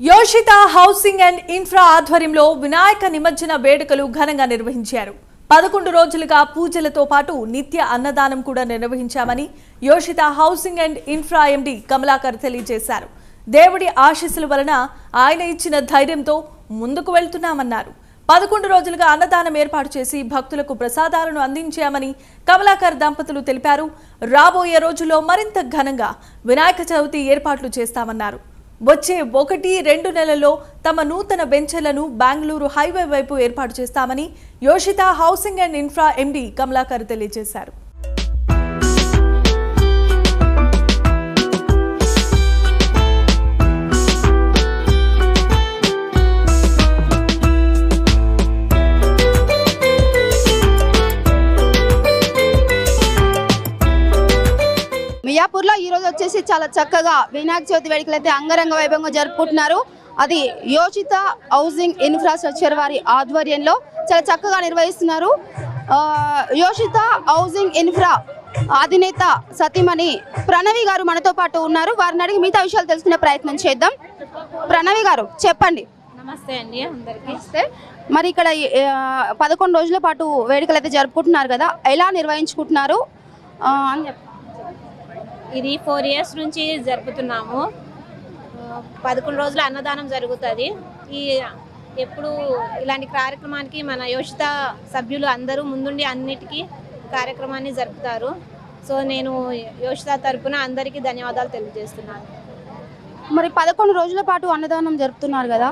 యోషిత housing and infra ఆధ్వర్యంలో వినాయక నిమజ్జన వేడుకలు ఘనంగా నిర్వహించారు. 11 రోజులుగా పూజలతో పాటు నిత్య అన్నదానం కూడా నిర్వహించామని యోషిత హౌసింగ్ అండ్ ఇన్ఫ్రా ఎండి కమలాకర్ తెలియజేశారు. దేవుడి ఆశీస్సుల వలన ఆయన ఇచ్చిన ధైర్యంతో ముందుకు వెళ్తున్నామన్నారు. 11 రోజులుగా అన్నదానం ఏర్పాటు చేసి భక్తులకు ప్రసాదాలను అందించామని కమలాకర్ దంపతులు తెలిపారు. రాబోయే రోజుల్లో మరింత ఘనంగా వినాయక చవితి ఏర్పాట్లు చేస్తామన్నారు. వచ్చే 1-2 నెలల్లో తమ నూతన వెంచర్లను బెంగళూరు హైవే వైపు ఏర్పాటు చేస్తామని యోషిత హౌసింగ్ అండ్ ఇన్ఫ్రా ఎండి కమలాకర్ తెలియజేశారు. మియాపూర్లో ఈ రోజు వచ్చేసి చాలా చక్కగా వినాయక చవితి వేడుకలు అయితే అంగరంగ వైభవంగా జరుపుకుంటున్నారు. అది యోషిత హౌసింగ్ ఇన్ఫ్రాస్ట్రక్చర్ వారి ఆధ్వర్యంలో చాలా చక్కగా నిర్వహిస్తున్నారు. యోషిత హౌసింగ్ ఇన్ఫ్రా అధినేత సతీమణి ప్రణవి గారు మనతో పాటు ఉన్నారు. వారిని అడిగి మిగతా విషయాలు తెలుసుకునే ప్రయత్నం చేద్దాం. ప్రణవి గారు చెప్పండి. నమస్తే అండి అందరికీ. మరి ఇక్కడ 11 రోజుల పాటు వేడుకలు అయితే జరుపుకుంటున్నారు కదా, ఎలా నిర్వహించుకుంటున్నారు అని చెప్పండి. ఇది 4 ఇయర్స్ నుంచి జరుపుతున్నాము. 11 రోజులు అన్నదానం జరుగుతుంది. ఎప్పుడు ఇలాంటి కార్యక్రమానికి మన యోషిత సభ్యులు అందరూ ముందుండి అన్నిటికీ కార్యక్రమాన్ని జరుపుతారు. సో నేను యోషిత తరపున అందరికీ ధన్యవాదాలు తెలియజేస్తున్నాను. మరి 11 రోజుల పాటు అన్నదానం జరుపుతున్నారు కదా,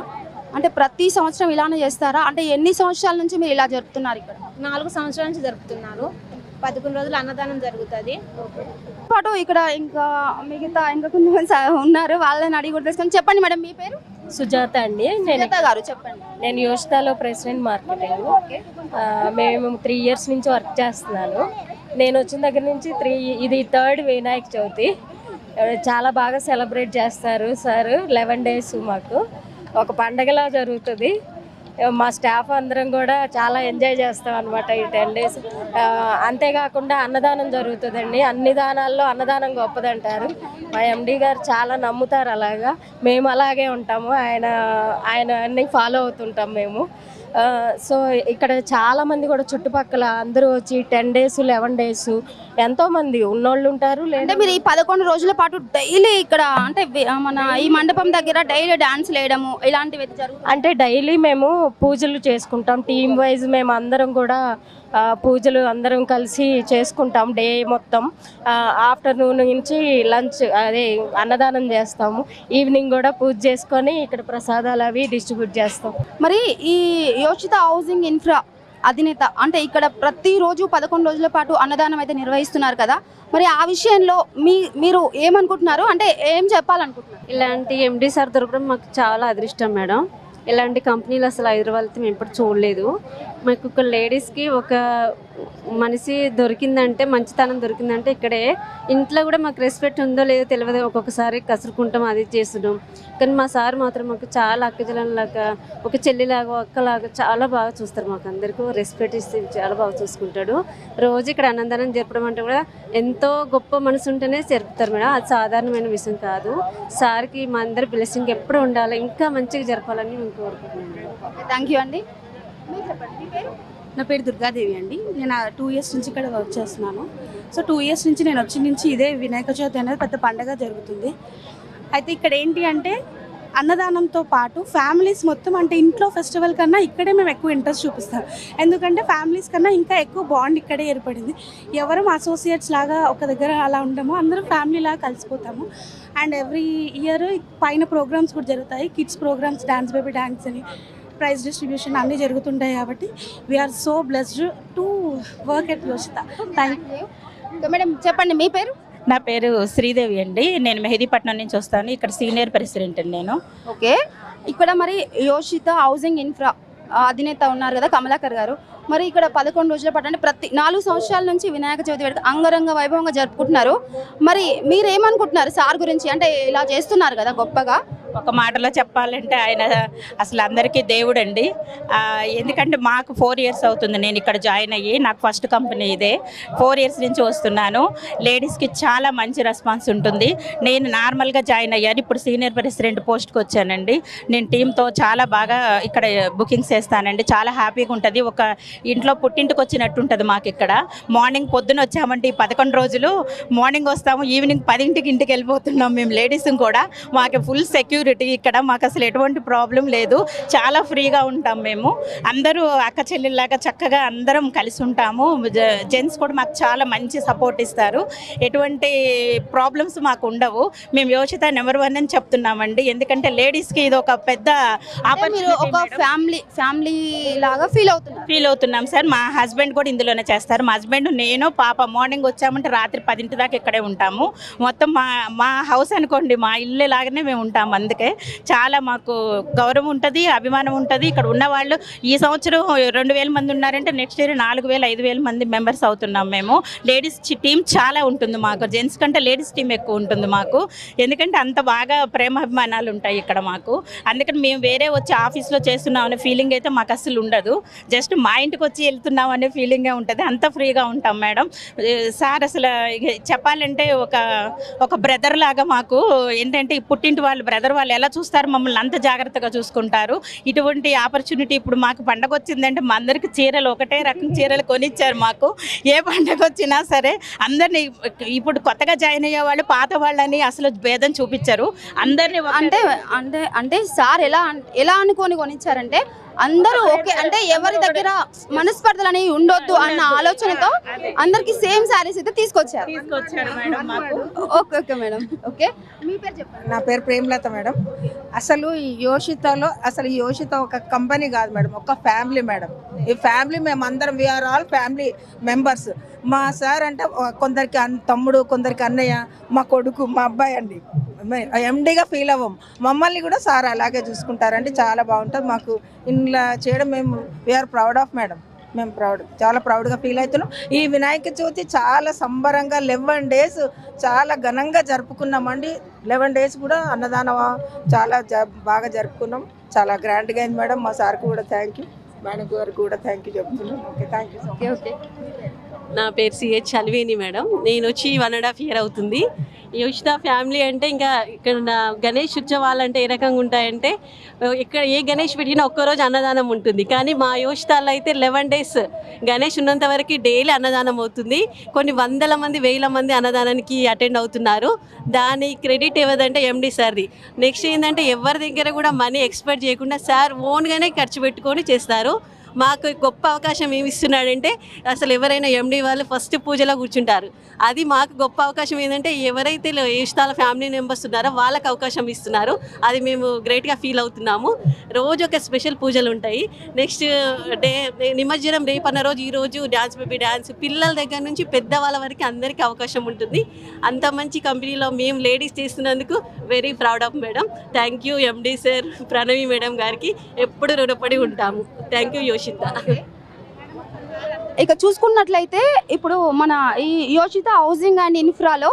అంటే ప్రతి సంవత్సరం ఇలానే చేస్తారా? అంటే ఎన్ని సంవత్సరాల నుంచి మీరు ఇలా జరుపుతున్నారు? ఇక్కడ 4 సంవత్సరాల నుంచి జరుపుతున్నారు. 11 రోజులు అన్నదానం జరుగుతుంది. పాటు ఇక్కడ ఇంకా మిగతా ఇంకా కొంతమంది ఉన్నారు, వాళ్ళని అడిగి కూడా తెలుసుకొని. చెప్పండి మేడం, మీ పేరు? సుజాత అండి. గారు చెప్పండి. నేను యోషితాలో ప్రెసిడెంట్ మార్కెటింగ్. మేము 3 ఇయర్స్ నుంచి వర్క్ చేస్తున్నాను. నేను వచ్చిన దగ్గర నుంచి ఇది 3rd వినాయక చవితి. చాలా బాగా సెలబ్రేట్ చేస్తారు సార్. 11 డేస్ మాకు ఒక పండగలా జరుగుతుంది. మా స్టాఫ్ అందరం కూడా చాలా ఎంజాయ్ చేస్తాం అనమాట ఈ 10 డేస్. అంతేకాకుండా అన్నదానం జరుగుతుందండి. అన్ని దానాల్లో అన్నదానం గొప్పదంటారు. మా ఎండి గారు చాలా నమ్ముతారు. అలాగా మేము అలాగే ఉంటాము. ఆయన అన్ని ఫాలో అవుతుంటాం మేము. సో ఇక్కడ చాలామంది కూడా చుట్టుపక్కల అందరూ వచ్చి 10 డేస్ 11 డేస్ ఎంతోమంది ఉన్నోళ్ళు ఉంటారు. అంటే మీరు ఈ 11 రోజుల పాటు డైలీ ఇక్కడ అంటే మన ఈ మండపం దగ్గర డైలీ డాన్స్ వేయడము ఇలాంటివి జరుగుతుంది? అంటే డైలీ మేము పూజలు చేసుకుంటాం. టీమ్ వైజ్ మేము అందరం కూడా పూజలు అందరం కలిసి చేసుకుంటాం. డే మొత్తం ఆఫ్టర్నూన్ నుంచి లంచ్ అదే అన్నదానం చేస్తాము. ఈవినింగ్ కూడా పూజ చేసుకొని ఇక్కడ ప్రసాదాలు అవి డిస్ట్రిబ్యూట్ చేస్తాం. మరి ఈ యోషిత హౌసింగ్ ఇన్ఫ్రా అధినేత అంటే ఇక్కడ ప్రతిరోజు 11 రోజుల పాటు అన్నదానం అయితే నిర్వహిస్తున్నారు కదా, మరి ఆ విషయంలో మీరు ఏమనుకుంటున్నారు? అంటే ఏం చెప్పాలనుకుంటున్నారు? ఇలాంటి ఎండి సార్ దొరకడం మాకు చాలా అదృష్టం మేడం. ఇలాంటి కంపెనీలు అసలు హైదరాబాద్ మేము ఎప్పుడు చూడలేదు. మాకు ఒక లేడీస్కి ఒక మనిషి దొరికిందంటే, మంచితనం దొరికిందంటే ఇక్కడే. ఇంట్లో కూడా మాకు రెస్పెక్ట్ ఉందో లేదో తెలియదు. ఒక్కొక్కసారి కసురుకుంటాం, అది చేస్తున్నాం. కానీ మా సార్ మాత్రం మాకు చాలా అక్కజలంలాగా, ఒక చెల్లిలాగా, అక్కలాగా చాలా బాగా చూస్తారు. మాకు అందరికీ రెస్పెక్ట్ ఇస్తే చాలా బాగా చూసుకుంటాడు. రోజు ఇక్కడ అన్నదానం జరపడం అంటే కూడా ఎంతో గొప్ప మనసు ఉంటేనే జరుపుతారు మేడం. అది సాధారణమైన విషయం కాదు. సార్కి మా అందరి బ్లెస్సింగ్ ఎప్పుడు ఉండాలి, ఇంకా మంచిగా జరపాలని మేము కోరుకుంటున్నాం. థ్యాంక్ యూ అండి. నా పేరు దుర్గాదేవి అండి. నేను 2 ఇయర్స్ నుంచి ఇక్కడ వర్క్ చేస్తున్నాను. సో 2 ఇయర్స్ నుంచి నేను వచ్చిన నుంచి ఇదే వినాయక చవితి అనేది పెద్ద పండగ జరుగుతుంది. అయితే ఇక్కడ ఏంటి అంటే అన్నదానంతో పాటు ఫ్యామిలీస్ మొత్తం, అంటే ఇంట్లో ఫెస్టివల్ కన్నా ఇక్కడే మేము ఎక్కువ ఇంట్రెస్ట్ చూపిస్తాం. ఎందుకంటే ఫ్యామిలీస్ కన్నా ఇంకా ఎక్కువ బాండ్ ఇక్కడే ఏర్పడింది. ఎవరం అసోసియేట్స్ లాగా ఒక దగ్గర అలా ఉండము, అందరం ఫ్యామిలీ లాగా కలిసిపోతాము. అండ్ ఎవ్రీ ఇయర్ పైన ప్రోగ్రామ్స్ కూడా జరుగుతాయి. Kids programs, dance baby dance అని, ప్రైజ్ డిస్ట్రిబ్యూషన్ అన్నీ జరుగుతుంటాయి. కాబట్టి we are so blessed to work at Yoshitha. Thank you madam. చెప్పండి, మీ పేరు? నా పేరు శ్రీదేవి అండి. నేను మెహదీపట్నం నుంచి వస్తాను. ఇక్కడ సీనియర్ ప్రెసిడెంట్ అండి నేను. ఓకే. ఇక్కడ మరి యోషిత హౌసింగ్ ఇన్ఫ్రా అధినేత ఉన్నారు కదా కమలాకర్ గారు, మరి ఇక్కడ 11 రోజుల పాటు అంటే ప్రతి 4 సంవత్సరాల నుంచి వినాయక చవితి వేడుక అంగరంగ వైభవంగా జరుపుకుంటున్నారు. మరి మీరేమనుకుంటున్నారు సార్ గురించి? అంటే ఇలా చేస్తున్నారు కదా గొప్పగా, ఒక మాటలో చెప్పాలంటే ఆయన అసలు అందరికీ దేవుడండి. ఎందుకంటే మాకు 4 years అవుతుంది నేను ఇక్కడ జాయిన్ అయ్యి. నాకు ఫస్ట్ కంపెనీ ఇదే. 4 years నుంచి వస్తున్నాను. లేడీస్కి చాలా మంచి రెస్పాన్స్ ఉంటుంది. నేను నార్మల్గా జాయిన్ అయ్యాను, ఇప్పుడు సీనియర్ ప్రెసిడెంట్ పోస్ట్కి వచ్చానండి. నేను టీంతో చాలా బాగా ఇక్కడ బుకింగ్స్ చేస్తానండి. చాలా హ్యాపీగా ఉంటుంది. ఒక ఇంట్లో పుట్టింటికి వచ్చినట్టు ఉంటుంది మాకు ఇక్కడ. మార్నింగ్ పొద్దున వచ్చామంటే ఈ 11 రోజులు మార్నింగ్ వస్తాము, ఈవినింగ్ 10ంటికి ఇంటికి వెళ్ళిపోతున్నాం మేము లేడీస్ కూడా. మాకు ఫుల్ సెక్యూరిటీ ఇక్కడ, మాకు అసలు ఎటువంటి ప్రాబ్లం లేదు. చాలా ఫ్రీగా ఉంటాం మేము. అందరూ అక్క చెల్లెల్లాగా చక్కగా అందరం కలిసి ఉంటాము. జెంట్స్ కూడా మాకు చాలా మంచి సపోర్ట్ ఇస్తారు. ఎటువంటి ప్రాబ్లమ్స్ మాకు ఉండవు. మేము యోషిత నెంబర్ 1 అని చెప్తున్నామండి. ఎందుకంటే లేడీస్కి ఇది ఒక పెద్ద ఫ్యామిలీ లాగా ఫీల్ అవుతున్నాం సార్. మా హస్బెండ్ కూడా ఇందులోనే చేస్తారు. మా హస్బెండ్, నేను, పాప మార్నింగ్ వచ్చామంటే రాత్రి 10 దాకా ఇక్కడే ఉంటాము. మొత్తం మా హౌస్ అనుకోండి, మా ఇల్లు లాగానే మేము ఉంటాము. అందుకే చాలా మాకు గౌరవం ఉంటుంది, అభిమానం ఉంటుంది. ఇక్కడ ఉన్నవాళ్ళు ఈ సంవత్సరం 2000 మంది ఉన్నారంటే నెక్స్ట్ ఇయర్ 4000 5000 మంది మెంబర్స్ అవుతున్నాం మేము. లేడీస్ టీం చాలా ఉంటుంది మాకు. జెంట్స్ కంటే లేడీస్ టీం ఎక్కువ ఉంటుంది మాకు. ఎందుకంటే అంత బాగా ప్రేమాభిమానాలు ఉంటాయి ఇక్కడ మాకు. అందుకని మేము వేరే వచ్చి ఆఫీస్లో చేస్తున్నాం అనే ఫీలింగ్ అయితే మాకు అసలు ఉండదు. జస్ట్ మా ఇంటికి వచ్చి వెళ్తున్నాం అనే ఫీలింగే ఉంటుంది. అంత ఫ్రీగా ఉంటాం మేడం. సార్ అసలు చెప్పాలంటే ఒక బ్రదర్ లాగా మాకు. ఏంటంటే పుట్టింటి వాళ్ళు బ్రదర్ వాళ్ళు ఎలా చూస్తారు మమ్మల్ని అంత జాగ్రత్తగా చూసుకుంటారు. ఇటువంటి ఆపర్చునిటీ ఇప్పుడు మాకు పండగ వచ్చిందంటే మా అందరికి చీరలు ఒకటే రకం చీరలు కొనిచ్చారు మాకు. ఏ పండగ వచ్చినా సరే అందరినీ, ఇప్పుడు కొత్తగా జాయిన్ అయ్యే వాళ్ళు పాత వాళ్ళని అసలు భేదం చూపించారు అందరినీ. అంటే సార్ ఎలా అనుకొని కొనిచ్చారంటే అందరూ ఓకే, అంటే ఎవరి దగ్గర మనస్పర్ధలు అనేవి ఉండొద్దు అన్న ఆలోచనతో అందరికి సేమ్ శారీస్ అయితే తీసుకొచ్చారు. Okay madam. ఓకే, మీ పేరు చెప్పండి. నా పేరు ప్రేమలత మేడం. అసలు ఈ యోషిత ఒక కంపెనీ కాదు మేడం, ఒక ఫ్యామిలీ మేడం. ఈ ఫ్యామిలీ మేము అందరం వీఆర్ ఆల్ ఫ్యామిలీ మెంబర్స్. మా సార్ అంటే కొందరికి తమ్ముడు, కొందరికి అన్నయ్య, మా కొడుకు, మా అబ్బాయి అండి. ఎండీగా ఫీల్ అవ్వం. మమ్మల్ని కూడా సార్ అలాగే చూసుకుంటారండి. చాలా బాగుంటుంది మాకు ఇలా చేయడం. మేము వీఆర్ ప్రౌడ్ ఆఫ్ మేడం. మేము చాలా ప్రౌడ్గా ఫీల్ అవుతున్నాం. ఈ వినాయక చవితి చాలా సంబరంగా 11 days చాలా ఘనంగా జరుపుకున్నామండి. 11 days కూడా అన్నదానం చాలా బాగా జరుపుకున్నాం. చాలా గ్రాండ్గా అయింది మేడం. మా సార్కి కూడా థ్యాంక్ యూ, మేడం గారికి కూడా థ్యాంక్ యూ చెప్తున్నాం. Okay, thank you. ఓకే, నా పేరు సిహెచ్ అల్వేని మేడం. నేను వచ్చి 1.5 year అవుతుంది. యోషిత ఫ్యామిలీ అంటే ఇంకా ఇక్కడ గణేష్ ఉత్సవాలు అంటే ఏ రకంగా ఉంటాయంటే ఇక్కడ ఏ గణేష్ పెట్టినా ఒక్కరోజు అన్నదానం ఉంటుంది. కానీ మా యోషితాల్లో అయితే 11 days గణేష్ ఉన్నంత వరకు డైలీ అన్నదానం అవుతుంది. కొన్ని 100 మంది 1000 మంది అన్నదానానికి అటెండ్ అవుతున్నారు. దాని క్రెడిట్ ఎవరిదంటే ఎండి సార్ది. నెక్స్ట్ ఏంటంటే ఎవరి దగ్గర కూడా మనీ ఎక్స్పెక్ట్ చేయకుండా సార్ ఓన్గానే ఖర్చు పెట్టుకొని చేస్తారు. మాకు గొప్ప అవకాశం ఏమి ఇస్తున్నాడంటే అసలు ఎవరైనా ఎండి వాళ్ళు ఫస్ట్ పూజలో కూర్చుంటారు. అది మాకు గొప్ప అవకాశం ఏంటంటే ఎవరైతే యోషితాల ఫ్యామిలీ మెంబర్స్ ఉన్నారో వాళ్ళకి అవకాశం ఇస్తున్నారు. అది మేము గ్రేట్గా ఫీల్ అవుతున్నాము. రోజు ఒక స్పెషల్ పూజలు ఉంటాయి. నెక్స్ట్ డే నిమజ్జనం రేపన్న రోజు, ఈరోజు డ్యాన్స్ బేబీ డ్యాన్స్, పిల్లల దగ్గర నుంచి పెద్దవాళ్ళ వరకు అందరికీ అవకాశం ఉంటుంది. అంత మంచి కంపెనీలో మేము లేడీస్ చేస్తున్నందుకు very proud of madam. Thank you MD sir, Pranavi madam గారికి ఎప్పుడు రుణపడి ఉంటాము. Thank you యోషిత. ఇక చూసుకున్నట్లయితే ఇప్పుడు మన ఈ యోషిత హౌసింగ్ అండ్ ఇన్ఫ్రాలో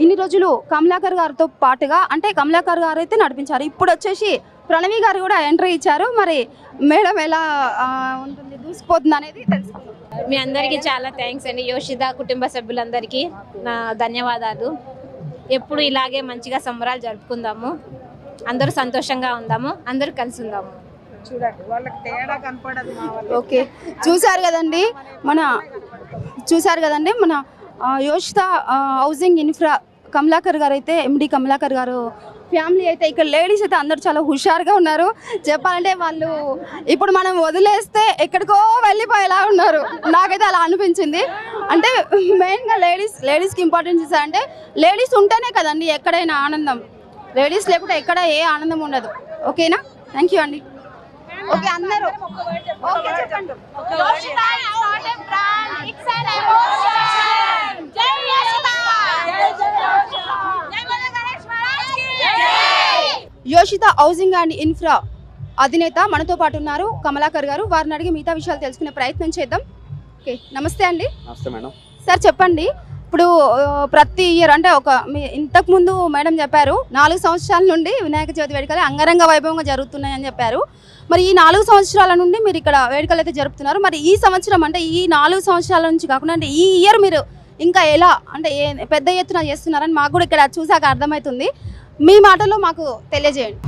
ఇన్ని రోజులు కమలాకర్ గారితో పాటుగా, అంటే కమలాకర్ గారు అయితే నడిపించారు. ఇప్పుడు వచ్చేసి ప్రణవి గారు కూడా ఎంట్రీ ఇచ్చారు. మరి మేడం ఎలా ఉంటుంది, దూసిపోతుంది అనేది తెలుసుకుందాం. మీ అందరికీ చాలా థ్యాంక్స్ అండి. యోషిత కుటుంబ సభ్యులందరికీ నా ధన్యవాదాలు. ఎప్పుడు ఇలాగే మంచిగా సంబరాలు జరుపుకుందాము. అందరూ సంతోషంగా ఉందాము, అందరూ కలిసి ఉందాము. చూడండి వాళ్ళకి తేడా కనపడదు. ఓకే, చూసారు కదండి మన యోషిత హౌసింగ్ ఇన్ఫ్రా కమలాకర్ గారు అయితే, ఎండి కమలాకర్ గారు ఫ్యామిలీ అయితే ఇక్కడ లేడీస్ అయితే అందరూ చాలా హుషారుగా ఉన్నారు. చెప్పాలంటే వాళ్ళు ఇప్పుడు మనం వదిలేస్తే ఎక్కడికో వెళ్ళిపోయేలా ఉన్నారు. నాకైతే అలా అనిపించింది. అంటే మెయిన్గా లేడీస్కి ఇంపార్టెన్స్ ఇస్తారంటే లేడీస్ ఉంటేనే కదండి ఎక్కడైనా ఆనందం. లేడీస్ లేకుంటే ఎక్కడ ఏ ఆనందం ఉండదు. ఓకేనా, థ్యాంక్ యూ అండి. ఓకే, అందరూ ఓకే చెప్పండి. యోషిత హౌసింగ్ అండ్ ఇన్ఫ్రా అధినేత మనతో పాటు ఉన్నారు కమలాకర్ గారు. వారిని అడిగి మిగతా విషయాలు తెలుసుకునే ప్రయత్నం చేద్దాం. ఓకే, నమస్తే అండి. నమస్తే మేడం. సార్ చెప్పండి, ఇప్పుడు ప్రతి ఇయర్ అంటే ఇంతకుముందు మేడం చెప్పారు 4 సంవత్సరాల నుండి వినాయక చవితి వేడుకలు అంగరంగ వైభవంగా జరుగుతున్నాయని చెప్పారు. మరి ఈ 4 సంవత్సరాల నుండి మీరు ఇక్కడ వేడుకలు అయితే జరుపుతున్నారు. మరి ఈ సంవత్సరం అంటే ఈ 4 సంవత్సరాల నుంచి కాకుండా అంటే ఈ ఇయర్ మీరు ఇంకా ఎలా అంటే పెద్ద ఎత్తున చేస్తున్నారని మాకు కూడా ఇక్కడ చూసాక అర్థమవుతుంది. మీ మాటల్లో మాకు తెలియజేయండి.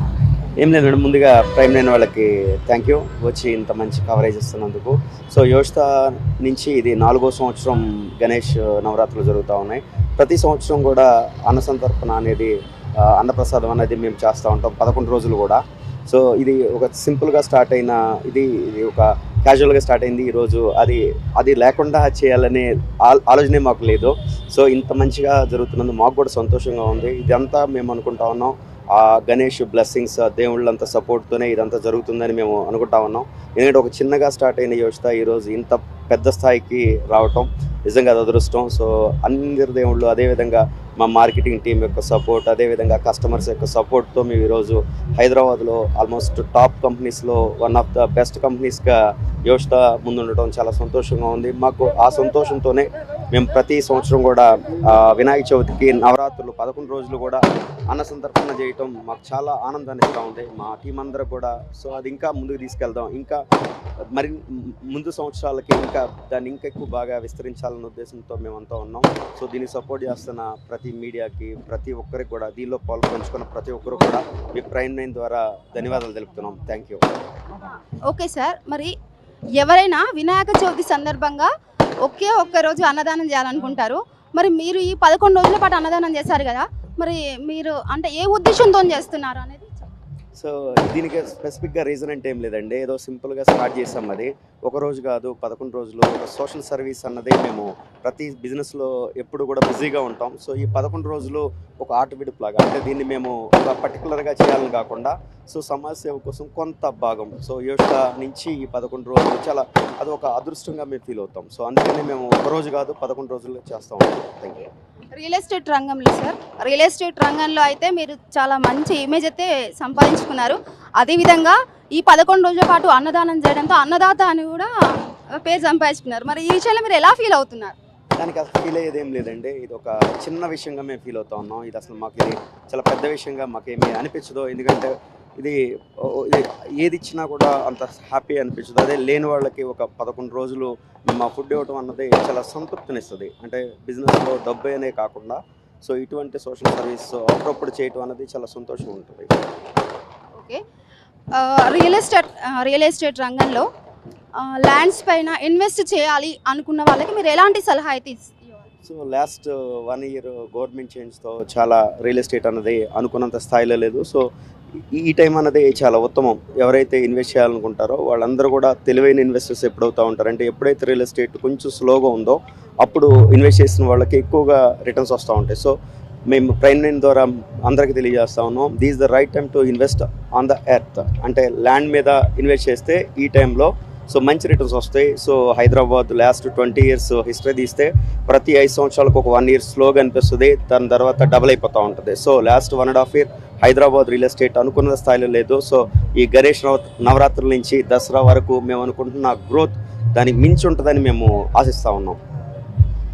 ఏం లేదు మేడం, ముందుగా ప్రైమ్ లైన్ వాళ్ళకి థ్యాంక్ యూ వచ్చి ఇంత మంచి కవరేజ్ ఇస్తున్నందుకు. సో యోషిత నుంచి ఇది 4వ సంవత్సరం గణేష్ నవరాత్రులు జరుగుతూ ఉన్నాయి. ప్రతి సంవత్సరం కూడా అన్నసంతర్పణ అనేది అన్నప్రసాదం అనేది మేము చేస్తూ ఉంటాం 11 రోజులు కూడా. సో ఇది ఒక సింపుల్గా స్టార్ట్ అయిన ఇది ఒక క్యాజువల్గా స్టార్ట్ అయింది. ఈరోజు అది లేకుండా చేయాలనే ఆలోచనే మాకు లేదు. సో ఇంత మంచిగా జరుగుతున్నందుకు మాకు కూడా సంతోషంగా ఉంది. ఇదంతా మేము అనుకుంటా ఉన్నాం ఆ గణేష్ బ్లెస్సింగ్స్ దేవుళ్ళంతా సపోర్ట్తోనే ఇదంతా జరుగుతుందని మేము అనుకుంటా ఉన్నాం. ఎందుకంటే ఒక చిన్నగా స్టార్ట్ అయిన యోషిత ఈరోజు ఇంత పెద్ద స్థాయికి రావటం నిజంగా అది అదృష్టం. సో అందరి దేవుళ్ళు, అదేవిధంగా మా మార్కెటింగ్ టీం యొక్క సపోర్ట్, అదేవిధంగా కస్టమర్స్ యొక్క సపోర్ట్తో మేము ఈరోజు హైదరాబాద్లో ఆల్మోస్ట్ టాప్ కంపెనీస్లో వన్ ఆఫ్ ద బెస్ట్ కంపెనీస్గా యోషిత ముందుండటం చాలా సంతోషంగా ఉంది. మాకు ఆ సంతోషంతోనే మేము ప్రతి సంవత్సరం కూడా వినాయక చవితికి నవరాత్రులు 11 రోజులు కూడా అన్నసంతర్పణ చేయటం మాకు చాలా ఆనందాన్ని ఇస్తూ ఉంది మా టీం అందరూ కూడా. సో అది ఇంకా ముందుకు తీసుకెళ్దాం, ఇంకా మరి ముందు సంవత్సరాలకి ఇంకా దాన్ని ఇంకా ఎక్కువ బాగా విస్తరించాలన్న ఉద్దేశంతో మేమంతా ఉన్నాం. సో దీన్ని సపోర్ట్ చేస్తున్న ప్రతి మీడియాకి, ప్రతి ఒక్కరికి కూడా, దీనిలో పాల్పంచుకున్న ప్రతి ఒక్కరు కూడా మీ ప్రైమ్ లైన్ ద్వారా ధన్యవాదాలు తెలుపుతున్నాం. Thank you. ఓకే సార్, మరి ఎవరైనా వినాయక చవితి సందర్భంగా ఒక్క రోజు అన్నదానం చేయాలనుకుంటారు. మరి మీరు ఈ 11 రోజుల పాటు అన్నదానం చేశారు కదా, మరి మీరు అంటే ఏ ఉద్దేశంతో చేస్తున్నారు అనేది? సో దీనికి స్పెసిఫిక్గా రీజన్ అంటే ఏం లేదండి, ఏదో సింపుల్గా స్టార్ట్ చేసాం. అది ఒక రోజు కాదు, 11 రోజులు. ఒక సోషల్ సర్వీస్ అన్నది మేము ప్రతి బిజినెస్లో ఎప్పుడు కూడా బిజీగా ఉంటాం. సో ఈ 11 రోజులు ఒక ఆట విడుపులాగా, అంటే దీన్ని మేము ఒక పర్టికులర్గా చేయాలని కాకుండా సో సమాజ సేవ కోసం కొంత భాగం. సో యోషిత నుంచి ఈ 11 రోజులు చాలా అది ఒక అదృష్టంగా మేము ఫీల్ అవుతాం. సో అందుకని మేము ఒక రోజు కాదు 11 రోజులు చేస్తూ ఉంటాం. Thank you. రియల్ ఎస్టేట్ రంగంలో సార్, రియల్ ఎస్టేట్ రంగంలో అయితే మీరు చాలా మంచి ఇమేజ్ అయితే సంపాదించుకున్నారు. అదేవిధంగా ఈ 11 రోజుల పాటు అన్నదానం చేయడంతో అన్నదాత అని కూడా పేరు సంపాదించుకున్నారు. మరి ఈ విషయంలో మీరు ఎలా ఫీల్ అవుతున్నారు? దానికి అసలు ఫీల్ అయ్యేది ఏం లేదండి, ఇది ఒక చిన్న విషయంగా మేము ఫీల్ అవుతా ఉన్నాం. ఇది అసలు మాకు ఇది చాలా పెద్ద విషయంగా మాకేమీ అనిపించదు. ఎందుకంటే ఇది ఏది ఇచ్చినా కూడా అంత హ్యాపీ అనిపించదు. అదే లేని వాళ్ళకి ఒక 11 రోజులు మేము ఆ ఫుడ్ ఇవ్వటం అన్నది చాలా సంతృప్తినిస్తుంది. అంటే బిజినెస్లో డబ్బు అనే కాకుండా సో ఇటువంటి సోషల్ సర్వీస్ అప్పుడప్పుడు చేయటం అన్నది చాలా సంతోషం ఉంటుంది. ఓకే, రియల్ ఎస్టేట్ రంగంలో ల్యాండ్స్ పైన ఇన్వెస్ట్ చేయాలి అనుకున్న వాళ్ళకి మీరు ఎలాంటి సలహా అయితే ఇవ్వాలి? సో లాస్ట్ 1 ఇయర్ గవర్నమెంట్ చేంజ్తో చాలా రియల్ ఎస్టేట్ అన్నది అనుకున్నంత స్థాయిలో లేదు. సో ఈ టైం అన్నది చాలా ఉత్తమం. ఎవరైతే ఇన్వెస్ట్ చేయాలనుకుంటారో వాళ్ళందరూ కూడా తెలివైన ఇన్వెస్టర్స్ ఎప్పుడవుతూ ఉంటారు అంటే ఎప్పుడైతే రియల్ ఎస్టేట్ కొంచెం స్లోగా ఉందో అప్పుడు ఇన్వెస్ట్ చేసిన వాళ్ళకి ఎక్కువగా రిటర్న్స్ వస్తూ ఉంటాయి. సో మేము ప్రైమ్ లైన్ ద్వారా అందరికీ తెలియజేస్తా ఉన్నాం, this the right time to invest on the earth. అంటే ల్యాండ్ మీద ఇన్వెస్ట్ చేస్తే ఈ టైంలో సో మంచి రిటర్న్స్ వస్తాయి. So Hyderabad last 20 years history తీస్తే ప్రతి 5 సంవత్సరాలకు ఒక 1 ఇయర్ స్లోగా అనిపిస్తుంది, దాని తర్వాత డబుల్ అయిపోతూ ఉంటుంది. So last 1.5 year Hyderabad real estate అనుకున్న స్థాయిలో లేదు. సో ఈ గణేష్ నవరాత్రుల నుంచి దసరా వరకు మేము అనుకుంటున్న గ్రోత్ దానికి మించి ఉంటుందని మేము ఆశిస్తూ ఉన్నాం.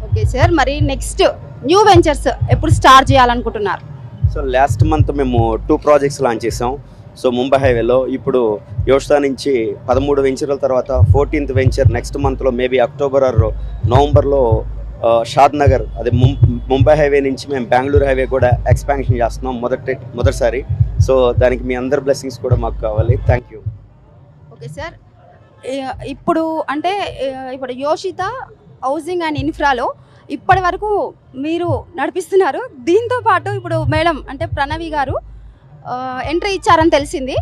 ఓకే సార్, మరి నెక్స్ట్ న్యూ వెంచర్స్ ఎప్పుడు స్టార్ట్ చేయాలనుకుంటున్నారు? సో లాస్ట్ మంత్ మేము 2 ప్రాజెక్ట్స్ లాంచ్ చేసాం. సో ముంబై హైవేలో ఇప్పుడు యోషిత నుంచి 13 వెంచర్ల తర్వాత 14th వెంచర్ నెక్స్ట్ మంత్లో మేబీ అక్టోబర్ ఆర్ నవంబర్లో షాద్ నగర్, అది ముంబై హైవే నుంచి మేము బెంగళూరు హైవే కూడా ఎక్స్పాన్షన్ చేస్తున్నాం మొదటిసారి. సో దానికి మీ అందరి బ్లెస్సింగ్స్ కూడా మాకు కావాలి. Thank you. ఓకే సార్, ఇప్పుడు అంటే ఇప్పుడు యోషిత హౌసింగ్ అండ్ ఇన్ఫ్రాలో ఇప్పటి వరకు మీరు నడిపిస్తున్నారు. దీంతో పాటు ఇప్పుడు మేడం అంటే ప్రణవి గారు ఎంట్రీ ఇచ్చారని తెలిసింది.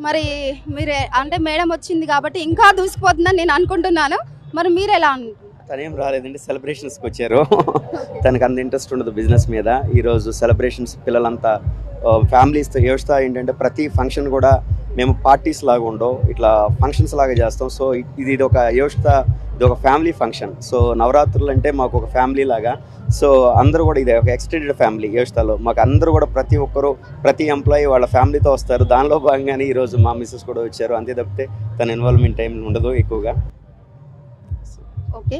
మరి మీరే అంటే మేడం వచ్చింది కాబట్టి ఇంకా దూసిపోతుందని నేను అనుకుంటున్నాను. మరి మీరు ఎలా అనుకుంటున్నారు? తనేం రాలేదండి, సెలబ్రేషన్స్కి వచ్చారు. తనకు అంత ఇంట్రెస్ట్ ఉండదు బిజినెస్ మీద. ఈరోజు సెలబ్రేషన్స్ పిల్లలంతా ఫ్యామిలీస్తో యోషిత ఏంటంటే ప్రతి ఫంక్షన్ కూడా మేము పార్టీస్ లాగా ఉండవు, ఇట్లా ఫంక్షన్స్ లాగా చేస్తాం. సో ఇది ఒక యోషిత ఇది ఒక ఫ్యామిలీ ఫంక్షన్. సో నవరాత్రులు అంటే మాకు ఒక ఫ్యామిలీ లాగా. సో అందరూ కూడా ఇది ఒక ఎక్స్టెండెడ్ ఫ్యామిలీ యోషితలో. మాకు అందరూ కూడా ప్రతి ఒక్కరు ప్రతి ఎంప్లాయీ వాళ్ళ ఫ్యామిలీతో వస్తారు. దానిలో భాగంగానే ఈరోజు మా మిస్సెస్ కూడా వచ్చారు. అంతే తప్పితే తన ఇన్వాల్వ్మెంట్ టైం ఉండదు ఎక్కువగా. ఓకే,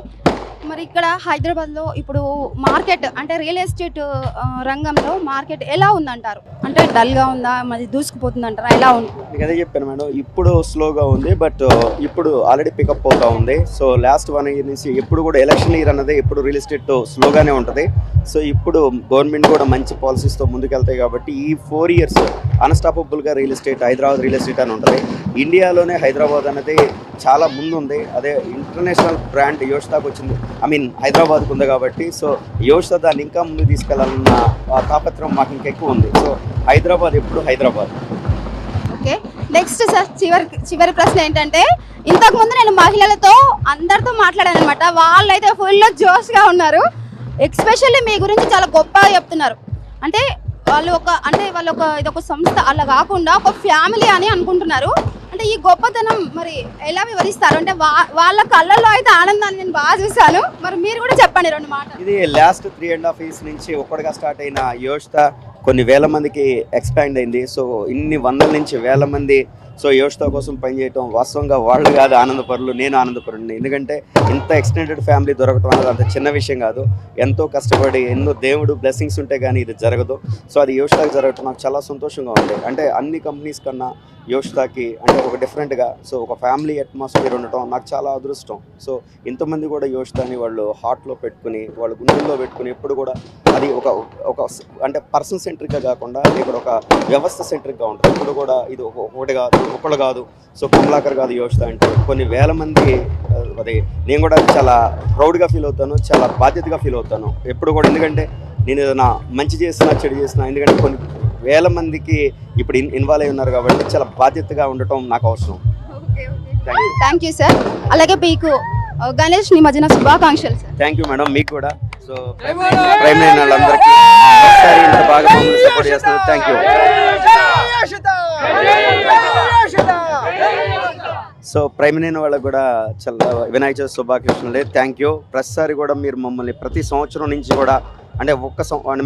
మరి ఇక్కడ హైదరాబాద్లో ఇప్పుడు మార్కెట్ అంటే రియల్ ఎస్టేట్ రంగంలో మార్కెట్ ఎలా ఉందంటారు? అంటే డల్గా ఉందా, మరి దూసుకుపోతుంది అంటారా, ఎలా ఉంది? మీకు అదే చెప్పాను మేడం, ఇప్పుడు స్లోగా ఉంది, బట్ ఇప్పుడు ఆల్రెడీ పికప్ అవుతా ఉంది. సో లాస్ట్ 1 year నుంచి ఎప్పుడు కూడా ఎలక్షన్ ఇయర్ అన్నది ఎప్పుడు రియల్ ఎస్టేట్ స్లోగానే ఉంటుంది. సో ఇప్పుడు గవర్నమెంట్ కూడా మంచి పాలసీస్తో ముందుకెళ్తాయి కాబట్టి ఈ 4 years అన్స్టాపబుల్గా real estate, Hyderabad real estate అని ఉంటుంది. ఇండియాలోనే హైదరాబాద్ అనేది చాలా ముందు ఉంది. అదే ఇంటర్నేషనల్ బ్రాండ్ యోషితాకు వచ్చింది, హైదరాబాద్కు ఉంది కాబట్టి సో యోషితా దాన్ని ఇంకా ముందుకు తీసుకెళ్లాలన్న తాపత్రం మాకు ఇంకా ఎక్కువ ఉంది. సో హైదరాబాద్ ఎప్పుడు హైదరాబాద్. ఓకే, నెక్స్ట్ సార్ చివరి ప్రశ్న ఏంటంటే, ఇంతకుముందు నేను మహిళలతో అందరితో మాట్లాడాను అనమాట. వాళ్ళైతే ఫుల్ జోష్గా ఉన్నారు. ఎస్పెషల్లీ మీ గురించి చాలా గొప్పగా చెప్తున్నారు. అంటే వాళ్ళు ఇదొక సంస్థ అలా కాకుండా ఒక ఫ్యామిలీ అని అనుకుంటున్నారు. అంటే ఈ గొప్పతనం మరి ఎలా వివరిస్తారు? అంటే వాళ్ళ కళ్ళల్లో అయితే ఆనందాన్ని నేను బాగా చూశాను. మరి మీరు కూడా చెప్పండి 2 మాటలు. ఇది లాస్ట్ 3.5 years నుంచి ఒక్కడిగా స్టార్ట్ అయిన యోషితా కొన్ని వేల మందికి ఎక్స్పాండ్ అయింది. సో ఇన్ని వందల నుంచి వేల మంది సో యోషితా కోసం పనిచేయటం వాస్తవంగా వాళ్ళు కాదు ఆనందపరులు, నేను ఆనందపరుడిని. ఎందుకంటే ఇంత ఎక్స్టెండెడ్ ఫ్యామిలీ దొరకటం అనేది అంత చిన్న విషయం కాదు. ఎంతో కష్టపడి ఎన్నో దేవుడు బ్లెస్సింగ్స్ ఉంటే కానీ ఇది జరగదు. సో అది యోషితాకి జరగటం నాకు చాలా సంతోషంగా ఉంది. అంటే అన్ని కంపెనీస్ కన్నా యోషితాకి అంటే ఒక డిఫరెంట్గా సో ఒక ఫ్యామిలీ అట్మాస్ఫియర్ ఉండటం నాకు చాలా అదృష్టం. సో ఇంతమంది కూడా యోషితాని వాళ్ళు హార్ట్లో పెట్టుకుని, వాళ్ళు గుండెల్లో పెట్టుకుని ఎప్పుడు కూడా అది ఒక అంటే పర్సన్ సెంట్రిక్గా కాకుండా ఇక్కడ ఒక వ్యవస్థ సెంట్రిక్గా ఉంటుంది. ఇప్పుడు కూడా ఇది ఒకళ్ళు కాదు, సో కమలాకర్ కాదు యోషితా అంటే కొన్ని వేల మంది. అది నేను కూడా చాలా ప్రౌడ్గా ఫీల్ అవుతాను, చాలా బాధ్యతగా ఫీల్ అవుతాను ఎప్పుడు కూడా. ఎందుకంటే నేను ఏదైనా మంచి చేసినా చెడు చేసినా, ఎందుకంటే కొన్ని వేల మందికి ఇప్పుడు ఇన్వాల్వ్ అయి ఉన్నారు కాబట్టి చాలా బాధ్యతగా ఉండటం నాకు అవసరం. Thank you sir. అలాగే మీకు గణేష్ నిమజ్జన శుభాకాంక్షలు సార్. థ్యాంక్ యూ మేడం, మీకు కూడా. సో ప్రైమ్ లైన్ వాళ్ళందరికీ ఒకసారి ఇంత బాగా మమ్మల్ని సపోర్ట్ చేస్తున్నారు. Thank you. So prime line వాళ్ళకి కూడా చాలా వినాయక చవితి శుభాకాంక్షలు. Thank you. ప్రతిసారి కూడా మీరు మమ్మల్ని ప్రతి సంవత్సరం నుంచి కూడా అంటే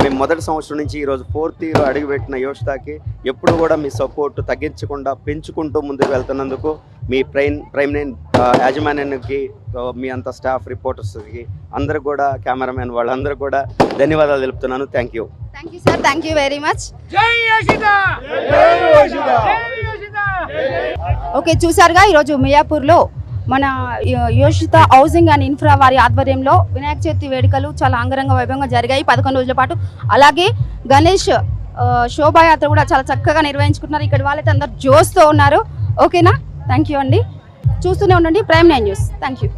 మేము మొదటి సంవత్సరం నుంచి ఈరోజు 4th year అడుగుపెట్టిన యోషితాకి ఎప్పుడు కూడా మీ సపోర్ట్ తగ్గించకుండా పెంచుకుంటూ ముందుకు వెళ్తున్నందుకు మీ ప్రైమ్ లైన్ యాజమాన్యానికి, మీ అంత స్టాఫ్, రిపోర్టర్స్కి అందరికి కూడా, కెమెరామెన్ వాళ్ళందరూ కూడా ధన్యవాదాలు తెలుపుతున్నాను. Thank you. Thank you sir. Thank you very much. Okay, చూసారుగా ఈరోజు మియాపూర్లో మన యోషితా హౌసింగ్ అండ్ ఇన్ఫ్రా వారి ఆధ్వర్యంలో వినాయక చవితి వేడుకలు చాలా అంగరంగ వైభవంగా జరిగాయి 11 రోజుల పాటు. అలాగే గణేష్ శోభాయాత్ర కూడా చాలా చక్కగా నిర్వహించుకుంటున్నారు. ఇక్కడ వాళ్ళైతే అందరు జోస్తో ఉన్నారు. ఓకేనా? థ్యాంక్ యూ అండి. చూస్తూనే ఉండండి ప్రైమ్ 9 న్యూస్. Thank you.